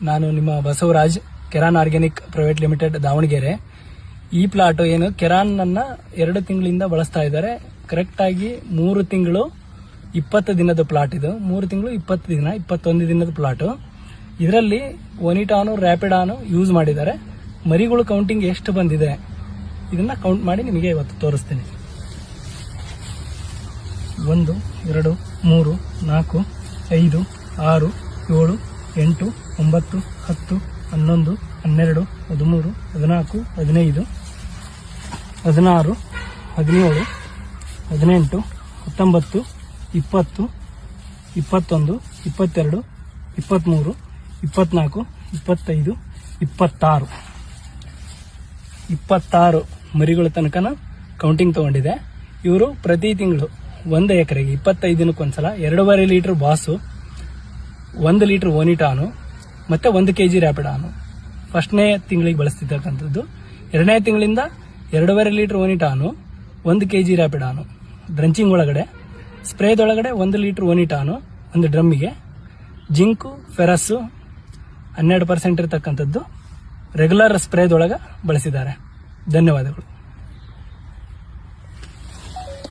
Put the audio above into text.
ನಾನು ನಿಮ್ಮ Basavaraj Keran organic private limited Davanagere. ಈ ಪ್ಲಾಟ್ ಏನು ಕೆರಾನ್ ಅನ್ನ 2 ತಿಂಗಳಿಂದ ಬಳಸ್ತಾ ಇದ್ದಾರೆ. ಕರೆಕ್ಟ್ ಆಗಿ 3 ತಿಂಗಳು 20 ದಿನದ ಪ್ಲಾಟ್ ಇದು. 3 ತಿಂಗಳು 20 ದಿನ 21 ದಿನದ ಪ್ಲಾಟ್. ಇದರಲ್ಲಿ ಒನಿಟಾನು ರ್ಯಾಪಿಡಾನು ಯೂಸ್ ಮಾಡಿದ್ದಾರೆ. ಮರಿಗಳು ಕೌಂಟಿಂಗ್ ಎಷ್ಟು ಬಂದಿದೆ ಇದನ್ನ ಕೌಂಟ್ ಮಾಡಿ ನಿಮಗೆ ಇವತ್ತು ತೋರಿಸ್ತೀನಿ. 1 2 3 4 5 6 7 8 9 10 11 12 13 14 15 16 17 18 19 20 21 22 23 24 25 26 ಮರಿಗಳ ತನಕ ಕೌಂಟಿಂಗ್ ತಗೊಂಡಿದೆ. ಇವರು ಪ್ರತಿ ತಿಂಗಳು 1 ಎಕರೆಗೆ 25 ದಿನಕ್ಕೊಂದ್ಸಲ 2.5 ಲೀಟರ್ ಬಾಸು, 1 ಲೀಟರ್ ಒನಿಟಾನು ಮತ್ತೆ 1 kg ರ್ಯಾಪಿಡಾನು ಫಸ್ಟ್ನೇ ತಿಂಗಳಿಗೆ ಬಳಸ್ತಿರ್ತಕ್ಕಂಥದ್ದು. 2ನೇ ತಿಂಗಳಿಂದ 2.5 ಲೀಟರ್ ಒನಿಟಾನು, 1 kg ರ್ಯಾಪಿಡಾನು ಡ್ರಂಚಿಂಗ್ ಒಳಗಡೆ, ಸ್ಪ್ರೇದೊಳಗಡೆ 1 ಲೀಟರ್ ಒನಿಟಾನು ಒಂದು ಡ್ರಮ್ಮಿಗೆ, ಜಿಂಕು ಫೆರಸ್ಸು 12% ಇರತಕ್ಕಂಥದ್ದು ರೆಗ್ಯುಲರ್ ಸ್ಪ್ರೇದೊಳಗೆ ಬಳಸಿದ್ದಾರೆ. ಧನ್ಯವಾದಗಳು.